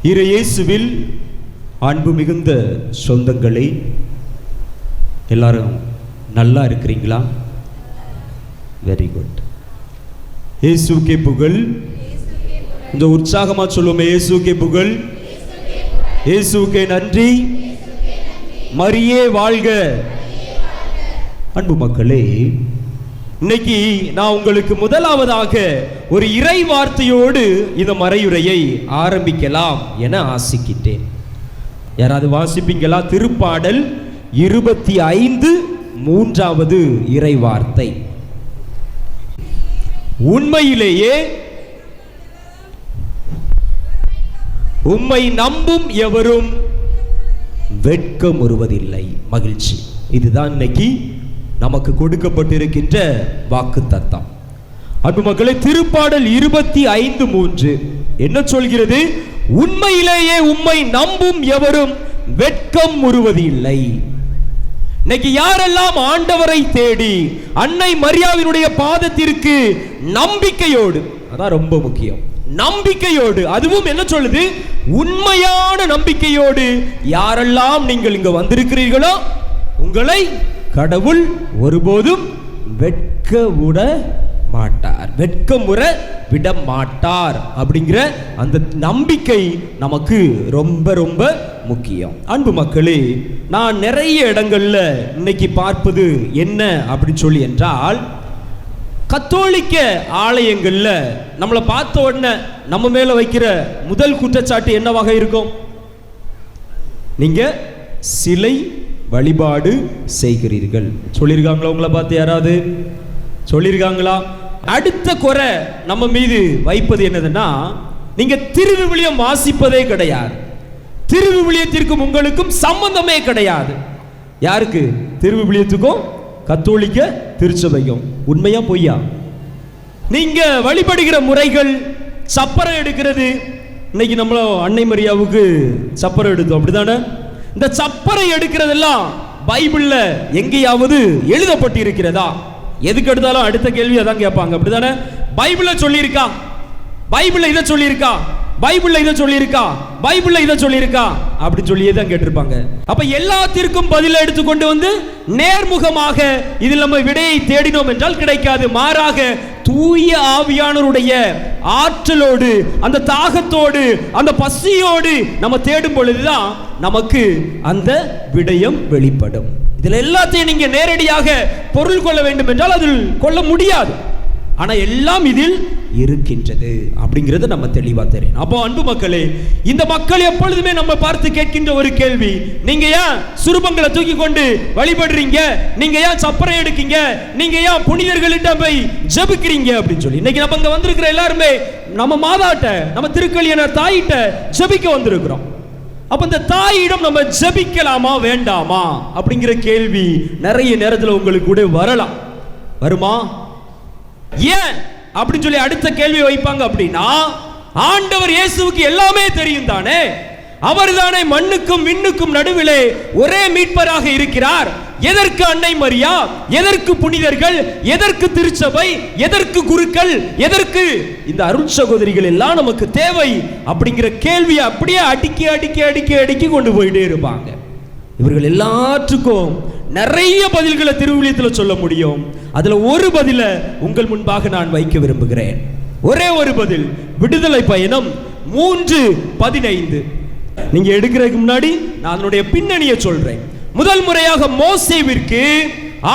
இயேசுவில் அன்பு மிகுந்த சொந்தங்களே, எல்லாரும் நல்லா இருக்கிறீங்களா? Very good. இயேசுக்கே புகழ். இந்த உற்சாகமா சொல்லுவோமே, இயேசுக்கே புகழ், இயேசுக்கே நன்றி, மரியே வாழ்க. அன்பு மக்களே, இன்னைக்கு நான் உங்களுக்கு முதலாவதாக ஒரு இறை வார்த்தையோடு இந்த மறையுரையை ஆரம்பிக்கலாம் என ஆசிக்கிட்டேன். யாராவது வாசிப்பீங்களா? திருப்பாடல் 25 3வது இறை வார்த்தை. உண்மையிலேயே உம்மை நம்பும் எவரும் வெட்கமுறுவதில்லை. மகிழ்ச்சி. இதுதான் இன்னைக்கு நமக்கு கொடுக்கப்பட்டிருக்கின்ற வாக்கு தத்தம். அன்பு மக்களை, திருப்பாடல் 25 3 என்ன சொல்கிறது? உண்மையிலேயே உம்மை நம்பும் எவரும் வெட்கம் உறுவதில்லை. இன்னைக்கு யாரெல்லாம் ஆண்டவரை தேடி அன்னை மரியாவினுடைய பாதத்திற்கு நம்பிக்கையோடு, அதான் ரொம்ப முக்கியம், நம்பிக்கையோடு, அதுவும் என்ன சொல்லுது? உண்மையான நம்பிக்கையோடு யாரெல்லாம் நீங்கள் இங்க வந்திருக்கிறீர்களோ உங்களை கடவுள் ஒருபோதும் வெட்க விட மாட்டார், வெட்கமுற விட மாட்டார் அப்படிங்கிற அந்த நம்பிக்கை நமக்கு ரொம்ப ரொம்ப முக்கியம். அன்பு மக்களே, நான் நிறைய இடங்கள்ல இன்னைக்கு பார்ப்பது என்ன அப்படின்னு சொல்லி என்றால், கத்தோலிக்க ஆலயங்கள்ல நம்மளை பார்த்த உடனே நம்ம மேல வைக்கிற முதல் குற்றச்சாட்டு என்னவாக இருக்கும்? நீங்க சிலை வழிபாடு செய்கிறீர்கள். சொல்லியிருக்காங்களா? உங்களை பார்த்து யாராவது சொல்லியிருக்காங்களா? அடுத்த குறை நம்ம மீது வைப்பது என்னதுன்னா, நீங்க திருவிவிலியம் வாசிப்பதே கிடையாது, திருவிவிலியத்திற்கும் உங்களுக்கும் சம்பந்தமே கிடையாது. யாருக்கு? திருவிவிலியத்துக்கும் கத்தோலிக்க திருச்சபைக்கும். உண்மையா பொய்யா? நீங்க வழிபடுகிற முறைகள், சப்பரம் எடுக்கிறது, இன்னைக்கு நம்மள அன்னை மரியாவுக்கு சப்பரம் எடுத்தோம், அப்படிதானே? இந்த சப்பரை எடுக்கிறதெல்லாம் பைபிள்ல எங்கேயாவது எழுதப்பட்டு இருக்கிறதா? எதுக்கு எடுத்தாலும் அடுத்த கேள்வி அதான் கேட்பாங்க, அப்படிதானே? பைபிள்ல சொல்லியிருக்கா, பைபிள்ல இதை சொல்லியிருக்கா, பைபிள்ல இதை சொல்லியிருக்கா, பைபிள்ல இதை சொல்லியிருக்கா அப்படின்னு சொல்லியே தான் கேட்டிருப்பாங்க. அப்ப எல்லாத்திற்கும் பதில எடுத்துக்கொண்டு வந்து நேர்முகமாக இதில் நம்ம விடையை தேடினோம் என்றால் கிடைக்காது. மாறாக தூய ஆவியானவருடைய ஆற்றலோடு, அந்த தாகத்தோடு, அந்த பசியோடு நம்ம தேடும் பொழுதுதான் நமக்கு அந்த விடயம் வெளிப்படும். இதில் எல்லாத்தையும் நீங்க நேரடியாக பொருள் கொள்ள வேண்டும் என்றால் அதில் கொள்ள முடியாது. ஆனா எல்லாம் இதில் இருக்கின்றது அப்படிங்கிறது நம்ம தெளிவா தெரியும். அப்போ அன்பு மக்களே, இந்த மக்கள் எப்பொழுதுமே நம்ம பார்த்து கேட்கின்ற ஒரு கேள்வி, நீங்க ஏன் சுரூபங்களை தூக்கி கொண்டு வழிபடுறீங்க? நீங்க ஏன் சப்பரை எடுக்கீங்க? நீங்க ஏன் புனிதர்களிட்ட போய் ஜெபிக்கிறீங்க அப்படின்னு சொல்லி. இன்னைக்கு நம்ம இங்க வந்திருக்கிற எல்லாருமே நம்ம மாதாட்ட, நம்ம திருக்கல்யாணர் தாயிட்ட ஜெபிக்க வந்திருக்கிறோம். அப்ப இந்த தாயிடம் நம்ம ஜெபிக்கலாமா வேண்டாமா அப்படிங்கிற கேள்வி நிறைய நேரத்தில் உங்களுக்கு கூட வரலாம். வருமா? ஏன் அப்படின்னு சொல்லி அடுத்த கேள்வி வைப்பாங்க. அப்படின்னா, ஆண்டவர் இயேசுவுக்கு எல்லாமே தெரியும் தானே, அவர் தானே மண்ணுக்கும் விண்ணுக்கும் நடுவிலே ஒரே மீட்பராக இருக்கிறார். எதற்கு அன்னை மரியா? எதற்கு புனிதர்கள்? எதற்கு திருச்சபை? எதற்கு குருக்கள்? எதற்கு இந்த அருட்சகோதரிகள் எல்லாம் நமக்கு தேவை அப்படிங்கிற கேள்வியை அப்படியே அடுக்கி அடுக்கி அடுக்கி அடுக்கி கொண்டு போயிட்டே இருப்பாங்க. இவர்கள் எல்லாற்றுக்கும் நிறைய பதில்களை திருவிழியத்தில் சொல்ல முடியும். அதுல ஒரு பதில உங்கள் முன்பாக நான் வைக்க விரும்புகிறேன். ஒரே ஒரு பதில், விடுதலை பயணம் 3:15. நீங்க எடுக்கிறதுக்கு முன்னாடி நான் அதனுடைய பின்னணியை சொல்றேன். முதல் முறையாக மோசேவிற்கு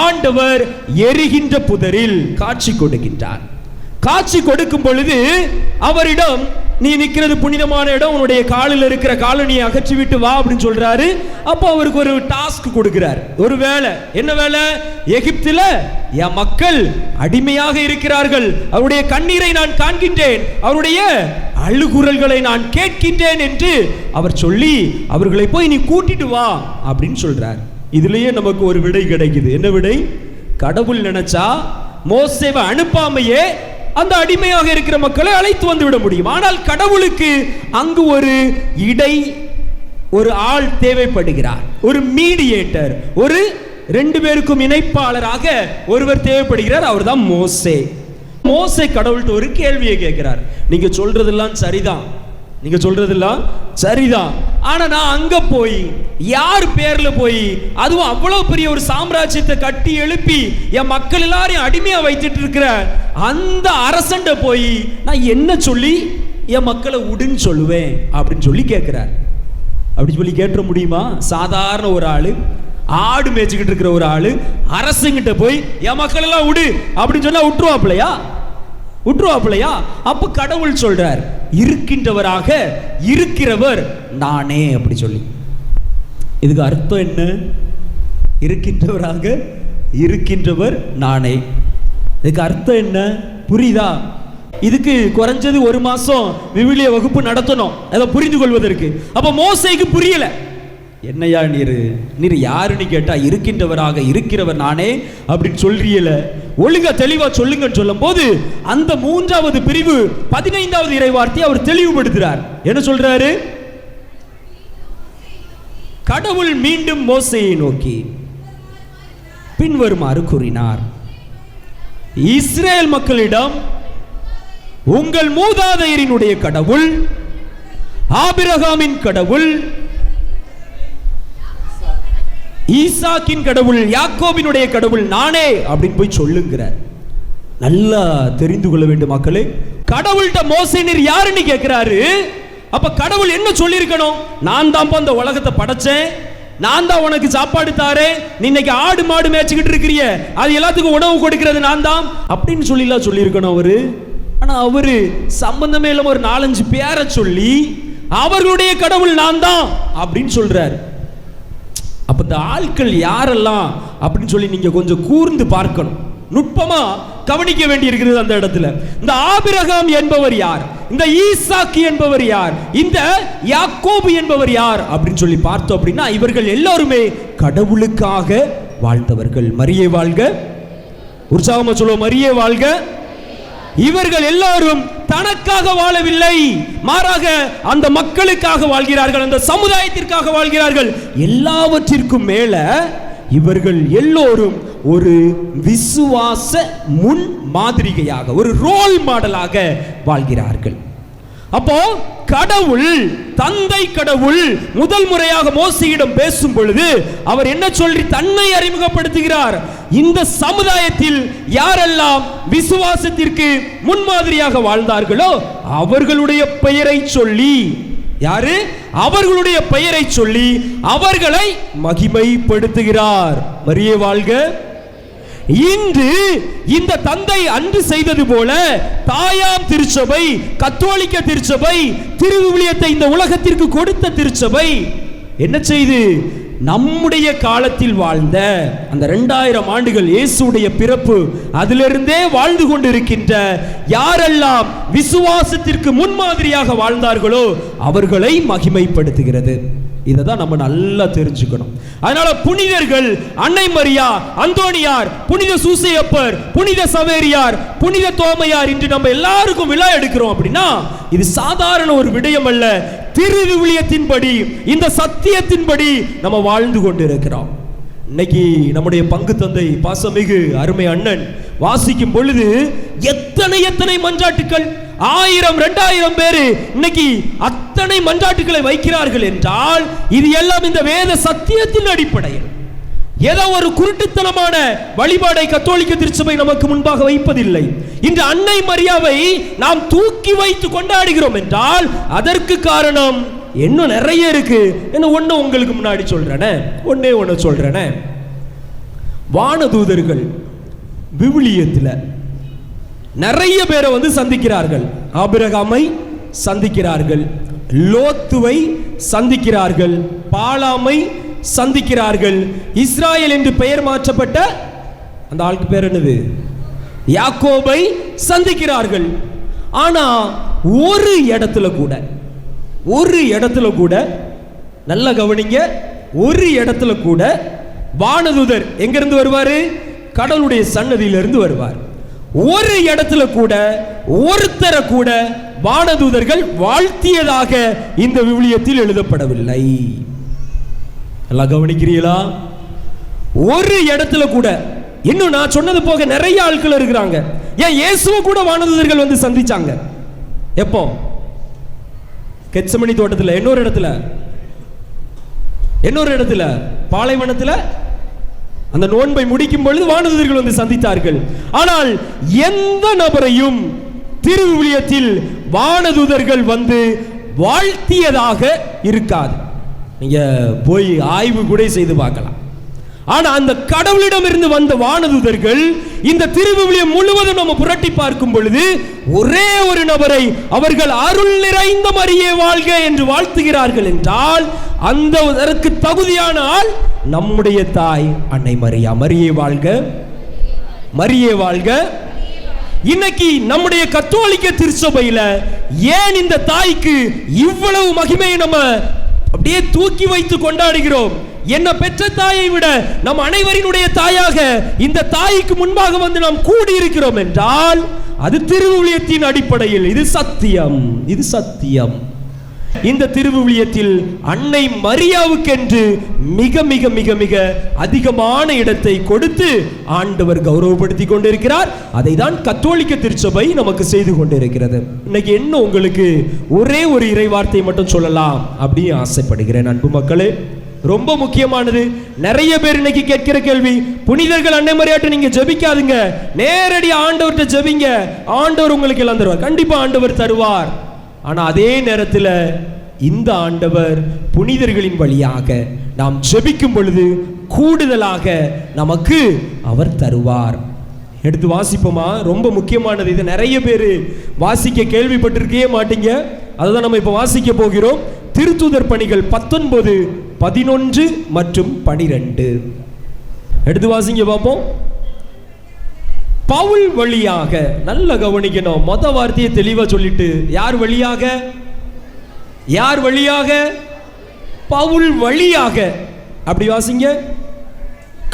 ஆண்டவர் எரிகின்ற புதரில் காட்சி கொடுக்கின்றார். காட்சி கொடுக்கும் பொழுது அவரிடம், நீ நிற்கிறது புனிதமான இடம், உன்னுடைய காலில் இருக்கிற காலணியை அகற்றிவிட்டு வா அப்படின்னு சொல்றாரு. அப்போ அவருக்கு ஒரு டாஸ்க் கொடுக்கிறார், ஒரு வேலை. என்ன வேலை? எகிப்தில என் மக்கள் அடிமையாக இருக்கிறார்கள், அவருடைய கண்ணீரை நான் காண்கின்றேன், அவருடைய அழுகுரல்களை நான் கேட்கின்றேன் என்று அவர் சொல்லி அவர்களை போய் நீ கூட்டிட்டு வா அப்படின்னு சொல்றார். இதுலயே நமக்கு ஒரு விடை கிடைக்குது. என்ன விடை? கடவுள் நினைச்சா மோசேவை அனுப்பாமையே அந்த அடிமையாக இருக்கிற மக்களை அழைத்து வந்து விட முடியும். ஆனால் கடவுளுக்கு அங்கு ஒரு ஆள் தேவைப்படுகிறார், ஒரு மீடியேட்டர், ஒரு 2 பேருக்கும் இணைப்பாளராக ஒருவர் தேவைப்படுகிறார். அவர் தான் மோசே. மோசே கடவுள்கிட்ட ஒரு கேள்வியை கேட்கிறார். நீங்க சொல்றதெல்லாம் சரிதான், நீங்க சொல்றதெல்லாம் சரிதான். ஆனா நான் அங்க போய் யார் பேர்ல போய், அதுவும் அவ்வளவு பெரிய ஒரு சாம்ராஜ்யத்தை கட்டி எழுப்பி என் மக்கள் எல்லாரையும் அடிமையா வைத்துட்டு இருக்கிற அந்த அரசண்ட போய் நான் என்ன சொல்லி என் மக்களை உடுன்னு சொல்லுவேன் அப்படின்னு சொல்லி கேட்கிறார். அப்படி சொல்லி கேட்ட முடியுமா? சாதாரண ஒரு ஆளு, ஆடு மேய்ச்சிக்கிட்டு இருக்கிற ஒரு ஆளு அரசுங்கிட்ட போய் என் மக்கள் எல்லாம் விடு அப்படின்னு சொன்னா விட்டுருவாப்பிலையா? அப்ப கடவுள் சொல்றார், இருக்கின்றவராக இருக்கிறவர் நானே அப்படி சொல்லி. இதுக்கு அர்த்தம் என்ன? இருக்கின்றவராக இருக்கின்றவர் நானே. இதுக்கு அர்த்தம் என்ன புரியுதா? இதுக்கு குறைஞ்சது 1 மாசம் விவிலிய வகுப்பு நடத்தணும் அதை புரிந்து கொள்வதற்கு. அப்ப மோசேக்கு புரியல. என்னையா நீர் யாருன்னு கேட்டா இருக்கின்றவராக இருக்கிறவர் நானே அப்படின்னு சொல்றீல, ஒழுங்கா தெளிவா சொல்லுங்கன்னு சொல்லும் போது அந்த 3வது பிரிவு 15வது இறைவார்த்தையை அவர் தெளிவுபடுத்துறார். என்ன சொல்றாரு? கடவுள் மீண்டும் மோசேயை நோக்கி பின்வருமாறு கூறினார், இஸ்ரேல் மக்களிடம் உங்கள் மூதாதையரினுடைய கடவுள், ஆபிரகாமின் கடவுள், ஈசாக்கின் கடவுள், யாக்கோபினுடைய கடவுள் நானே அப்படின்னு போய் சொல்லுங்கிறார். நல்லா தெரிந்து கொள்ள வேண்டும் மக்களே. கடவுள்கிட்ட மோசே நீர் யாருன்னு கேட்கிறாரு. அப்ப கடவுள் என்ன சொல்லியிருக்கணும்? நான் தான் அந்த உலகத்தை படைச்சேன், நான் தான் உனக்கு சாப்பாடு தாரேன், நீ இன்னைக்கு ஆடு மாடு மேய்ச்சிக்கிட்டு இருக்கிறிய, அது எல்லாத்துக்கும் உணவு கொடுக்கிறது நான் தான் அப்படின்னு சொல்லியிருக்கணும் அவரு. ஆனா அவரு சம்பந்தமே இல்லாம ஒரு 4-5 பேரை சொல்லி அவர்களுடைய கடவுள் நான் தான் அப்படின்னு சொல்றாரு. அப்ப இந்த ஆட்கள் யாரெல்லாம் அப்படின்னு சொல்லி நீங்க கொஞ்சம் கூர்ந்து பார்க்கணும், நுட்பமா கவனிக்க வேண்டி இருக்கிறது. அந்த இடத்துல இந்த ஆபிரகாம் என்பவர் யார், இந்த ஈசாக்கு என்பவர் யார், இந்த யாக்கோபு என்பவர் யார் அப்படின்னு சொல்லி பார்த்தோம் அப்படின்னா இவர்கள் எல்லாருமே கடவுளுக்காக வாழ்ந்தவர்கள். மரியே வாழ்க, உற்சாகமா சொல்லுவோம் மரியே வாழ்க. இவர்கள் எல்லாரும் தனக்காக வாழவில்லை, மாறாக அந்த மக்களுக்காக வாழ்கிறார்கள், அந்த சமுதாயத்திற்காக வாழ்கிறார்கள். எல்லாவற்றிற்கும் மேல இவர்கள் எல்லோரும் ஒரு விசுவாச முன் மாதிரிகையாக, ஒரு ரோல் மாடலாக வாழ்கிறார்கள். அப்போ கடவுள், தந்தை கடவுள் முதல் முறையாக மோசேயிடம் பேசும் பொழுது அவர் என்ன சொல்லி தன்னை அறிமுகப்படுத்துகிறார்? இந்த சமுதாயத்தில் யாரெல்லாம் விசுவாசத்திற்கு முன்மாதிரியாக வாழ்ந்தார்களோ அவர்களுடைய பெயரை சொல்லி, யாரு? அவர்களுடைய பெயரை சொல்லி அவர்களை மகிமைப்படுத்துகிறார். மரியே வாழ்க. இன்று இந்த தந்தை அன்று செய்தது போல தாயாம் திருச்சபை, கத்தோலிக்க திருச்சபை, திருவிவிலியத்தை இந்த உலகத்திற்கு கொடுத்த திருச்சபை என்ன செய்து நம்முடைய காலத்தில் வாழ்ந்த அந்த 2000 ஆண்டுகள் இயேசுடைய பிறப்பு அதிலிருந்தே வாழ்ந்து கொண்டிருக்கின்ற யாரெல்லாம் விசுவாசத்திற்கு முன்மாதிரியாக வாழ்ந்தார்களோ அவர்களை மகிமைப்படுத்துகிறது. இதை தான் நம்ம நல்லா தெரிஞ்சுக்கணும். அதனால புனிதர்கள், அன்னை மரியா, அந்தோனியார், புனித சூசையப்பர், புனித சவேரியார், புனித தோமையார் இன்று நம்ம எல்லாருக்கும் விழா எடுக்கிறோம் அப்படின்னா இது சாதாரண ஒரு விடயம் அல்ல. திருவிவிலியத்தின்படி, இந்த சத்தியத்தின்படி நம்ம வாழ்ந்து கொண்டிருக்கிறோம். இன்னைக்கு நம்முடைய பங்கு தந்தை பாசமிகு அருமை அண்ணன் வாசிக்கும் பொழுது எத்தனை மன்றாட்டுக்கள், 1000-2000 பேரு இன்னைக்கு அத்தனை மன்றாட்டுகளை வைக்கிறார்கள் என்றால் இது எல்லாம் இந்த வேத சத்தியத்தின் அடிப்படையில். ஏதோ ஒரு குருட்டுத்தனமான வழிபாடை கத்தோலிக்க திருச்சபை நமக்கு முன்பாக வைப்பதில்லை. இன்று அன்னை மரியாவை நாம் தூக்கி வைத்து கொண்டாடுகிறோம் என்றால் அதற்கு காரணம் இன்னும் நிறைய இருக்கு. ஒன்னு உங்களுக்கு முன்னாடி ஒன்னு சொல்றேனே. வானதூதர்கள் விவிலியத்தில் நிறைய பேரை சந்திக்கிறார்கள். ஆபிரகாமை சந்திக்கிறார்கள், லோத்துவை சந்திக்கிறார்கள், பாலாமை சந்திக்கிறார்கள், இஸ்ராயேல் என்று பெயர் மாற்றப்பட்ட அந்த ஆளுக்கு பேர் என்னது, யாக்கோபை சந்திக்கிறார்கள். ஆனா ஒரு இடத்துல கூட நல்ல கவனிங்க, ஒரு இடத்துல கூட வானதூதர் எங்கிருந்து வருவாரு? கடவுளுடைய சன்னதியிலிருந்து வருவார். ஒரு இடத்துல கூட ஒருத்தரை கூட வானதூதர்கள் வாழ்த்தியதாக இந்த விவிலியத்தில் எழுதப்படவில்லை. எல்லாம் கவனிக்கிறீங்களா? ஒரு இடத்துல கூட. இன்னும் நான் சொன்னது போக நிறைய ஆட்கள் இருக்கிறாங்க. ஏன் இயேசுவை கூட வானதூதர்கள் சந்திச்சாங்க. எப்போ? கெத்சமனி தோட்டத்தில், இன்னொரு இடத்துல பாலைவனத்தில் அந்த நோன்பை முடிக்கும் பொழுது வானதூதர்கள் வந்து சந்தித்தார்கள். ஆனால் எந்த நபரையும் திருவிவிலியத்தில் வானதூதர்கள் வந்து வாழ்த்தியதாக இருக்காது. நீங்க போய் ஆய்வு கூட செய்து பார்க்கலாம். ஆனா அந்த கடவுளிடம் இருந்து வந்த வானதூதர்கள் இந்த திருவிவிலியம் முழுவதும் நம்ம புரட்டி பார்க்கும் பொழுது ஒரே ஒரு நபரை அவர்கள் அருள் நிறைந்த மரியே வாழ்க என்று வாழ்த்துகிறார்கள் என்றால் அந்த அதற்கு தகுதியான ஆள் நம்முடைய தாய் அன்னை மரியா. மரியே வாழ்க, மரியே வாழ்க. இன்னைக்கு நம்முடைய கத்தோலிக்க திருச்சபையில ஏன் இந்த தாய்க்கு இவ்வளவு மகிமையை நம்ம அப்படியே தூக்கி வைத்து கொண்டாடுகிறோம்? என்ன பெற்ற தாயை விட நம் அனைவரினுடைய தாயாக இந்த தாய்க்கு முன்பாக வந்து நாம் கூடி இருக்கிறோம் என்றால் அது திருவிவிலியத்தின் அடிப்படையில். இது சத்தியம், இது சத்தியம். இந்த திருவிவிலியத்தில் அன்னை மரியாவுக்கென்று மிக மிக மிக மிக அதிகமான இடத்தை கொடுத்து ஆண்டவர் கௌரவப்படுத்தி கொண்டிருக்கிறார். அதை தான் கத்தோலிக்க திருச்சபை நமக்கு செய்து கொண்டிருக்கிறது. இன்னைக்கு என்ன உங்களுக்கு ஒரே ஒரு இறை வார்த்தை மட்டும் சொல்லலாம் அப்படின்னு ஆசைப்படுகிறேன். அன்பு மக்களே, ரொம்ப முக்கியமானது. நிறைய பேர் இன்னைக்கு கேட்கிற கேள்வி, புனிதர்கள் அன்னை மரியாட்ட நீங்க ஜெபிக்காதுங்க, நேரடி ஆண்டவர்கிட்ட ஜெபிங்க, ஆண்டவர் உங்களுக்கு எல்லாம் தருவார். கண்டிப்பா ஆண்டவர் தருவார். ஆனா அதே நேரத்தில் இந்த ஆண்டவர் புனிதர்களின் வழியாக நாம் ஜெபிக்கும் பொழுது கூடுதலாக நமக்கு அவர் தருவார். எடுத்து வாசிப்போமா? ரொம்ப முக்கியமானது. இது நிறைய பேர் வாசிக்க கேள்விப்பட்டிருக்கவே மாட்டீங்க. அதுதான் நம்ம இப்ப வாசிக்க போகிறோம். திருத்தூதர் பணிகள் 19, 11 மற்றும் 12. எடுத்து வாசிங்க பார்ப்போம். பவுல் வழியாக, நல்ல கவனிக்கணும், மொத வார்த்தையை தெளிவா சொல்லிட்டு, யார் வழியாக? யார் வழியாக? பவுல் வழியாக. அப்படி வாசிங்க.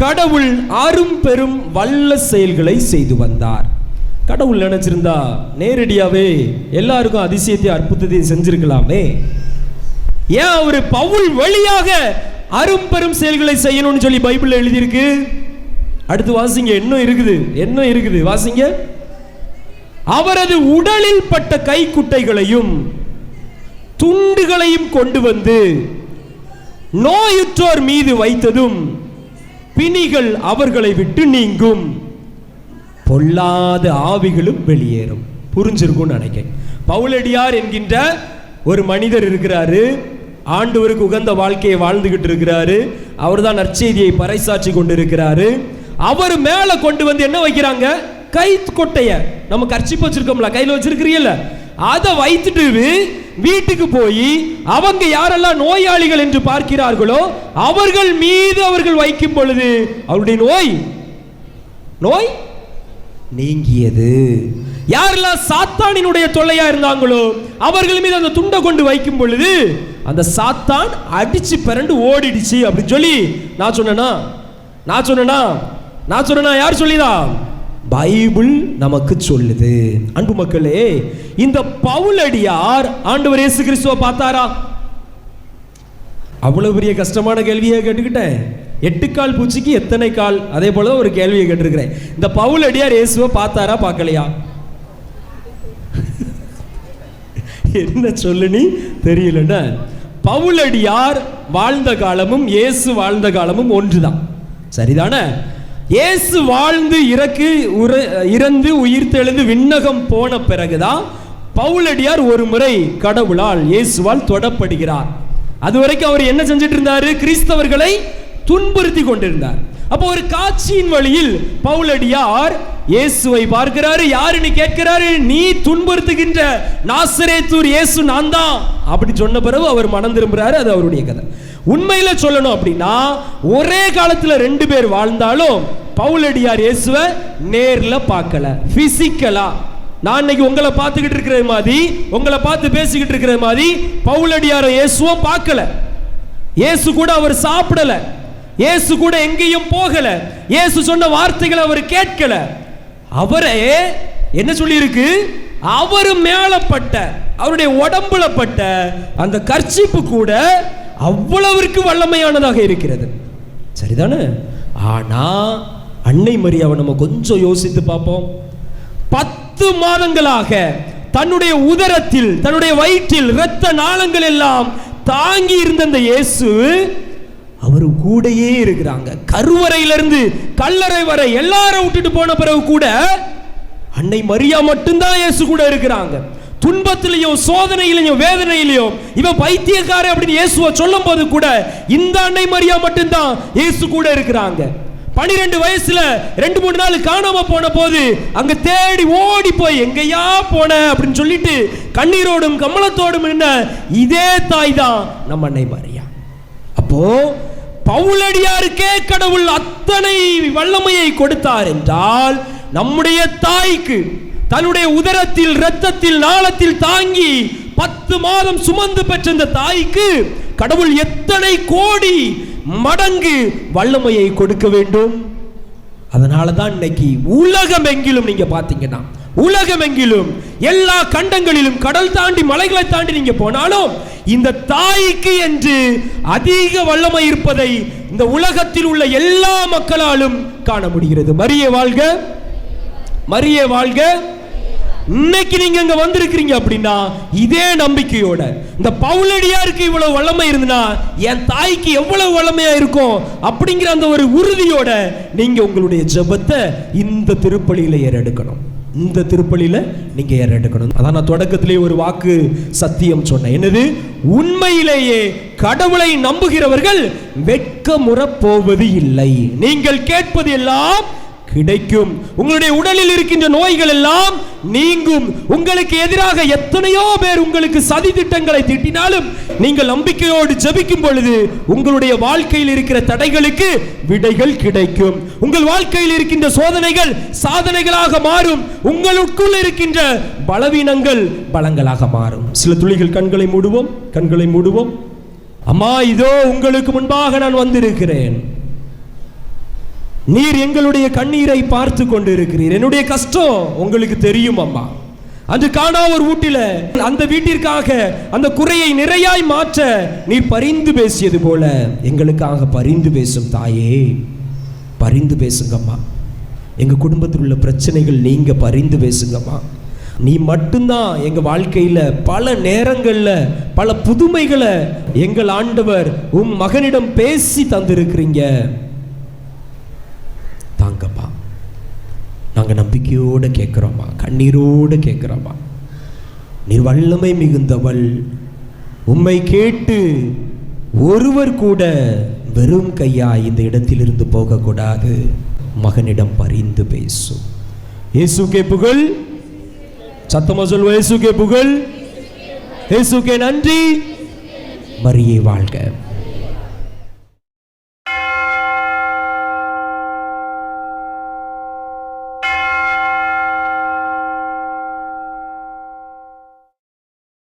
கடவுள் அரும் பெரும் வல்ல செயல்களை செய்து வந்தார். கடவுள் நினைச்சிருந்தா நேரடியாவே எல்லாருக்கும் அதிசயத்தை அற்புதத்தை செஞ்சிருக்கலாமே. ஏன் அவரு பவுல் வழியாக அரும் பெரும் செயல்களை செய்யணும்னு சொல்லி பைபிள்ல எழுதியிருக்கு? அடுத்து வாசிங்க. என்ன இருக்குது வாசிங்க. அவரது உடலில் பட்ட கைக்குட்டைகளையும் துண்டுகளையும் கொண்டு வந்து நோயுற்றோர் மீது வைத்ததும் பிணிகள் அவர்களை விட்டு நீங்கும், பொல்லாத ஆவிகளும் வெளியேறும். புரிஞ்சிருக்கும் நினைக்கிறேன். பவுலடியார் என்கின்ற ஒரு மனிதர் இருக்கிறாரு. ஆண்டவருக்கு உகந்த வாழ்க்கையை வாழ்ந்துகிட்டு இருக்கிறாரு. அவர் தான் நற்செய்தியை பறைசாற்றி கொண்டிருக்கிறாரு. அவர் மேல கொண்டு வந்து என்ன வைக்கிறாங்க? கை கொட்டைய. நம்ம கர்ச்சிப்பு வச்சிருக்கோம்ல, கையில வச்சிருக்கிறீல்ல, அதை வைத்துட்டு வீட்டுக்கு போய் அவங்க யாரெல்லாம் நோயாளிகள் என்று பார்க்கிறார்களோ அவர்கள் மீது அவர்கள் வைக்கும் பொழுது அவருடைய நோய் நீங்கியது. யாரெல்லாம் சாத்தானினுடைய தொல்லையா இருந்தாங்களோ அவர்கள் மீது அந்த துண்டை கொண்டு வைக்கும் பொழுது அந்த சாத்தான் அடிச்சு பிறண்டு ஓடிடுச்சு அப்படின்னு சொல்லி நான் சொன்னேனா யார் சொல்லிதான்? பைபிள் நமக்கு சொல்லுது. அன்பு மக்களே, இந்த பவுலடியார் ஆண்டவர் இயேசு கிறிஸ்துவை பார்த்தாரா? அவ்வளவு பெரிய கஷ்டமான கேள்வியை கேட்டுக்கிட்டேன். 8 கால் பூச்சிக்கு எத்தனை கால்? அதே போல ஒரு கேள்வியை கேட்டிருக்கிறேன். இந்த பவுலடியார் இயேசுவை பார்த்தாரா பார்க்கலையா? என்ன சொல்லுன்னு தெரியலன்னா, பவுலடியார் வாழ்ந்த காலமும் இயேசு வாழ்ந்த காலமும் ஒன்றுதான், சரிதானே? இயேசு வாழ்ந்து இறந்து உயிர் தெழுந்து விண்ணகம் போன பிறகுதான் பவுலடியார் ஒரு முறை கடவுளால் இயேசுவால் தொடப்படுகிறார். அது வரைக்கும் அவர் என்ன செஞ்சிட்டு இருந்தாரு? கிறிஸ்தவர்களை துன்புறுத்தி கொண்டிருந்தார். அப்போ ஒரு காட்சியின் வழியில் பவுலடியார் இயேசுவை பார்க்கிறாரு. யாருன்னு கேட்கிறாரு. நீ துன்புறுத்துகின்ற நாசரேத்தூர் இயேசு நான் தான் அப்படி சொன்ன பிறகு அவர் மனம் திரும்புறாரு. அது அவருடைய கதை. உண்மையில சொல்லணும் அப்படின்னா ஒரே காலத்துல 2 பேர் வாழ்ந்தாலும் பவுலடியார் இயேசுவை நேர்ல பார்க்கல, பிசிக்கலா. நான் இன்னைக்கு உங்களை பார்த்துக்கிட்டு இருக்கிற மாதிரி, உங்களை பார்த்து பேசிக்கிட்டு இருக்கிற மாதிரி பவுலடியார் இயேசுவை பார்க்கல. இயேசு கூட அவர் சாப்பிடல, இயேசு கூட எங்கேயும் போகல, இயேசு சொன்ன வார்த்தைகளை அவர் கேட்கல. அவரே என்ன சொல்லி இருக்கு? அவர் மேலப்பட்ட, அவருடைய உடம்புல பட்ட அந்த கர்ச்சிப்பு கூட அவ்வளவிற்கு வல்லமையானதாக இருக்கிறது, சரிதானே? ஆனா அன்னை மரியாவை நம்ம கொஞ்சம் யோசித்து பார்ப்போம். 10 மாதங்களாக தன்னுடைய உதரத்தில், தன்னுடைய வயிற்றில் இரத்த நாளங்கள் எல்லாம் தாங்கி இருந்த அந்த இயேசு அவரு கூடயே இருக்கிறாங்க. கருவறையிலிருந்து கல்லறை வரை எல்லாரும் விட்டுட்டு போன பிறகு கூட அன்னை மரியா மட்டும்தான் இயேசு கூட இருக்கிறாங்க. துன்பத்திலையும் சோதனையிலையும் வேதனையிலையும் இவன் பைத்தியக்காரன் அப்படின்னு இயேசுவை சொல்லும் போது கூட இந்த அன்னை மரியா மட்டும்தான் இயேசு கூட இருக்கிறாங்க. 12 வயசுல 2-3 நாள் காணாம போன போது அங்க தேடி ஓடி போய் எங்கயா போன அப்படின்னு சொல்லிட்டு கண்ணீரோடும் கமலத்தோடும் என்ன இதே தாய் தான் நம்ம அன்னை மரியா. அப்போ பவுலடியாருக்கே கடவுள் அத்தனை வல்லமையை கொடுத்தார் என்றால் நம்முடைய தாய்க்கு தன்னுடைய உதரத்தில் இரத்தத்தில் நாளத்தில் தாங்கி 10 மாதம் சுமந்து பெற்ற இந்த தாய்க்கு கடவுள் எத்தனை கோடி மடங்கு வல்லமையை கொடுக்க வேண்டும். அதனாலதான் இன்னைக்கு உலகம் எங்கிலும் நீங்க பாத்தீங்கன்னா, உலகம் எங்கிலும் எல்லா கண்டங்களிலும் கடல் தாண்டி மலைகளை தாண்டி நீங்க போனாலும் இந்த தாய்க்கு என்று அதிக வல்லமை இருப்பதை இந்த உலகத்தில் உள்ள எல்லா மக்களாலும் காண முடிகிறது. மரியே வாழ்க, மரியே வாழ்க. இன்னைக்கு நீங்க இங்க வந்திருக்கிறீங்க அப்படின்னா இதே நம்பிக்கையோட, இந்த பவுலடியாருக்கு இவ்வளவு வல்லமை இருந்தா என் தாய்க்கு எவ்வளவு வல்லமையா இருக்கும் அப்படிங்கிற அந்த ஒரு உறுதியோட நீங்க உங்களுடைய ஜெபத்தை இந்த திருப்பலியில ஏறெடுக்கணும். இந்த திருப்பலியில நீங்க ஏறெடுக்கணும். அதான் நான் தொடக்கத்திலே ஒரு வாக்கு சத்தியம் சொன்னேன். என்னது? உண்மையிலேயே கடவுளை நம்புகிறவர்கள் வெட்கமுற போவது இல்லை. நீங்கள் கேட்பது எல்லாம் கிடைக்கும். உங்களுடைய உடலில் இருக்கின்ற நோய்கள் எல்லாம் நீங்கும். உங்களுக்கு எதிராக எத்தனையோ பேர் உங்களுக்கு சதி திட்டங்களை தீட்டினாலும் நீங்கள் நம்பிக்கையோடு ஜெபிக்கும் பொழுது உங்களுடைய வாழ்க்கையில் இருக்கிற தடைகளுக்கு விடைகள் கிடைக்கும். உங்கள் வாழ்க்கையில் இருக்கின்ற சோதனைகள் சாதனைகளாக மாறும். உங்களுக்குள் இருக்கின்ற பலவீனங்கள் பலங்களாக மாறும். சில துளிகள் கண்களை மூடுவோம், கண்களை மூடுவோம். அம்மா, இதோ உங்களுக்கு முன்பாக நான் வந்திருக்கிறேன். நீர் எங்களுடைய கண்ணீரை பார்த்து கொண்டு இருக்கிறீர். என்னுடைய கஷ்டம் உங்களுக்கு தெரியும் அம்மா. அன்று காணா ஒரு வீட்டில அந்த வீட்டிற்காக அந்த குறையை நிறையாய் மாற்ற நீர் பரிந்து பேசியது போல எங்களுக்காக பரிந்து பேசும் தாயே, பரிந்து பேசுங்கம்மா. எங்க குடும்பத்தில் உள்ள பிரச்சனைகள் நீங்க பரிந்து பேசுங்கம்மா. நீ மட்டும்தான் எங்க வாழ்க்கையில பல நேரங்கள்ல பல புதுமைகளை எங்கள் ஆண்டவர் உம் மகனிடம் பேசி தந்திருக்கிறீங்க. தாங்கப்பா, நாங்க நம்பிக்கையோடு கேட்கிறோமா, கண்ணீரோடு கேட்கிறோமா. நீர் வல்லமை மிகுந்தவள். உம்மை கேட்டு ஒருவர் கூட வெறும் கையா இந்த இடத்திலிருந்து போகக்கூடாது. மகனிடம் பரிந்து பேசும். இயேசுக்கே புகழ். சத்தமா சொல்லுவோம், இயேசுக்கே புகழ், இயேசுக்கே நன்றி. மரியே வாழ்க.